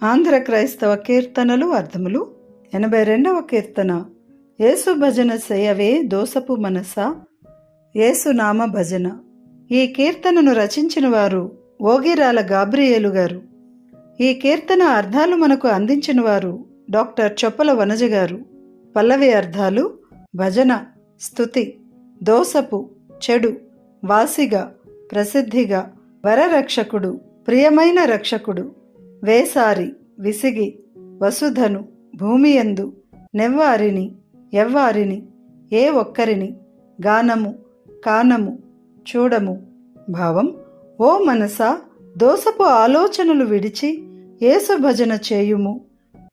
ఆంధ్ర క్రైస్తవ కీర్తనలు అర్థములు 82వ కీర్తన. యేసు భజన సేయవే దోసపు మనసా. యేసు నామ భజన. ఈ కీర్తనను రచించిన వారు ఓగిరాల గాబ్రియేలు గారు. ఈ కీర్తన అర్థాలు మనకు అందించిన వారు డాక్టర్ చొప్పల వనజ గారు. పల్లవి అర్థాలు: భజన, స్తుతి, దోసపు, చెడు, వాసిగా, ప్రసిద్ధిగా, వరరక్షకుడు, ప్రియమైన రక్షకుడు, వేసారి, విసిగి, వసుధను, భూమియందు, నెవ్వారిని, ఎవ్వారిని, ఏ ఒక్కరిని, గానము, కానము, చూడము. భావం: ఓ మనసా, దోసపు ఆలోచనలు విడిచి యేసు భజన చేయుము.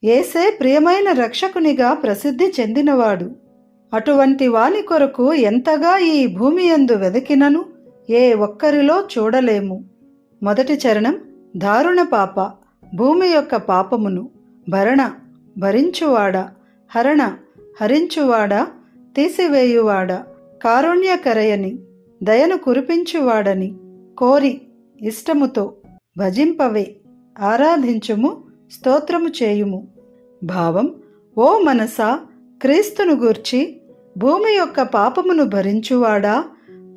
యేసే ప్రియమైన రక్షకునిగా ప్రసిద్ధి చెందినవాడు. అటువంటి వాని కొరకు ఎంతగా ఈ భూమియందు వెదకినను ఏ ఒక్కరిలో చూడలేము. మొదటి చరణం. దారుణ పాప, భూమి యొక్క పాపమును. భరణ, భరించువాడా. హరణ, హరించువాడా, తీసివేయువాడా. కారుణ్యకరయని, దయను కురిపించువాడని. కోరి, ఇష్టముతో, భజింపవే, ఆరాధించుము, స్తోత్రము చేయుము. భావం: ఓ మనసా, క్రీస్తును గూర్చి భూమి యొక్క పాపమును భరించువాడా,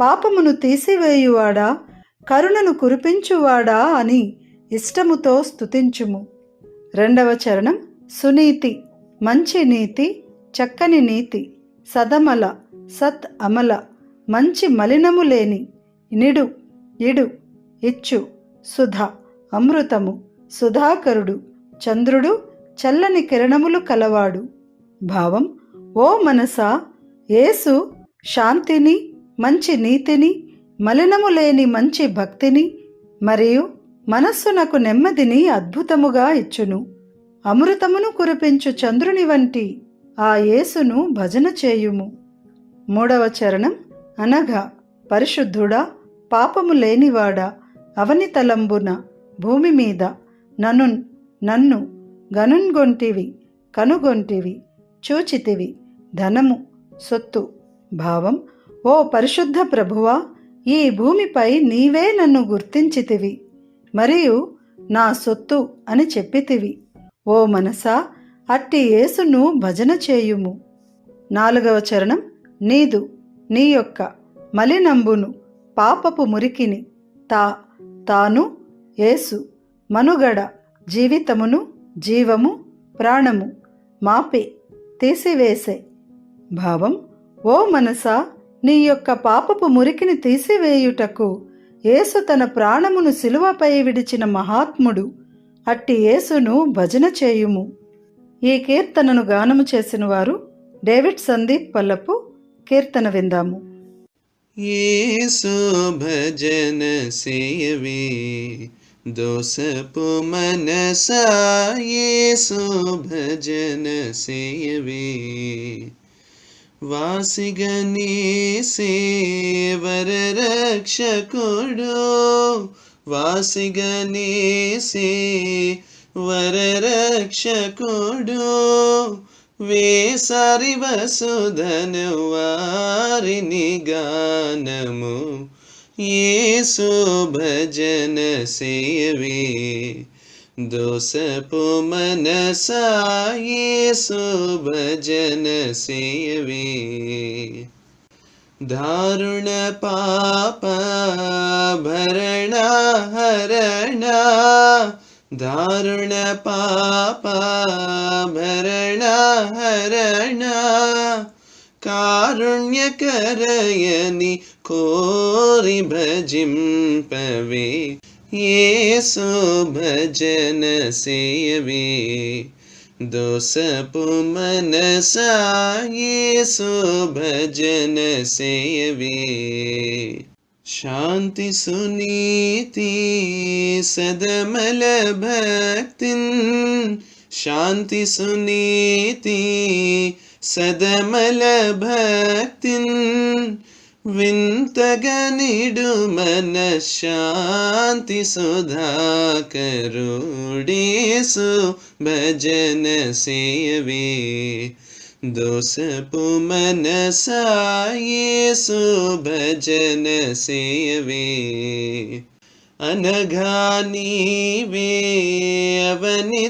పాపమును తీసివేయువాడా, కరుణను కురిపించువాడా అని ఇష్టముతో స్తుతించుము. రెండవ చరణం. సునీతి, మంచి నీతి, చక్కని నీతి, సదమల, సత్ అమల, మంచి మలినము లేని, నిడు, ఇడు, ఇచ్చు, సుధ, అమృతము, సుధాకరుడు, చంద్రుడు, చల్లని కిరణములు కలవాడు. భావం: ఓ మనసా, యేసు శాంతిని, మంచి నీతిని, మలినము లేని మంచి భక్తిని మరియు మనస్సునకు నెమ్మదిని అద్భుతముగా ఇచ్చును. అమృతమును కురిపించు చంద్రుని వంటి ఆ యేసును భజన చేయుము. మూడవ చరణం. అనగా పరిశుద్ధుడా, పాపము లేనివాడా, అవనితలంబున, భూమి మీద, నన్ను గనుగొంటివి, కనుగొంటివి, చూచితివి, ధనము, సొత్తు. భావం: ఓ పరిశుద్ధ ప్రభువా, ఈ భూమిపై నీవే నన్ను గుర్తించితివి మరియు నా సొత్తు అని చెప్పితివి. ఓ మనసా, అట్టి యేసును భజన చేయుము. నాలుగవ చరణం. నీదు, నీ యొక్క, మలినంబును, పాపపు మురికిని, తాను, యేసు, మనుగడ, జీవితమును, జీవము, ప్రాణము, మాపే, తీసివేసే. భావం: ఓ మనసా, నీ యొక్క పాపపు మురికిని తీసివేయుటకు యేసు తన ప్రాణమును శిలువపై విడిచిన మహాత్ముడు. అట్టి యేసును భజన చేయుము. ఈ కీర్తనను గానము చేసిన వారు డేవిడ్ సందీప్ పల్లపు. కీర్తన విందాము. యేసు భజన సేయవే దోసపు మనసా, యేసు భజన సేయవే. వాసిగనేసే వరరక్షకుడు, వాసిగనేసే వరరక్షకుడు, వేసారి వసుధను వారిని గానము. యేసు భజన సేయవే దోసపు మనసా, యేసు భజన సేయవే. దారుణ పాప భరణ హరణ, దారుణ పాప భరణ హరణ, కారుణ్యకరయని కోరి భజింపవే. యేసు భజన సేయవే దోసపు మనసా, యేసు భజన సేయవే. శాంతి సునీతి సదమల భక్తిన్, శాంతి సునీతి సదమల భక్తిన్, వింతగనిడు మన శాంతి సుధాకరుడేసు భజన సేయవే. దోసపు మనసా, యేసు భజన సేయవే. అనగా నీవే అవనితలంబున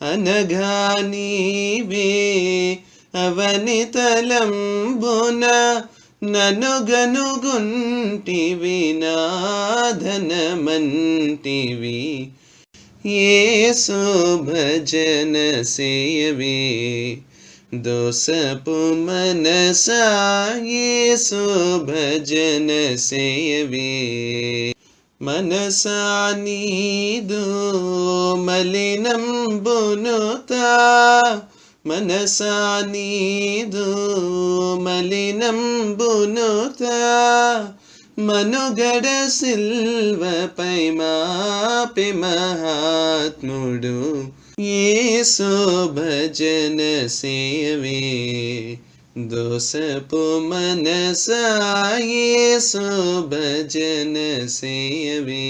అనగా నీవే అవనితలంబున నను గనుగుంటివి నాధనమంటివి యేసు భజన సేయవే దోసపు మనసా యేసు భజన సేయవే మనసా నీదు మలినంబునుతా మనసా నీదు మలినంబునుతా మనుగడ సిల్వపై మాపి మహాత్ముడు యేసు భజన సేయవే దోసపు మనసా యేసు భజన సేయవే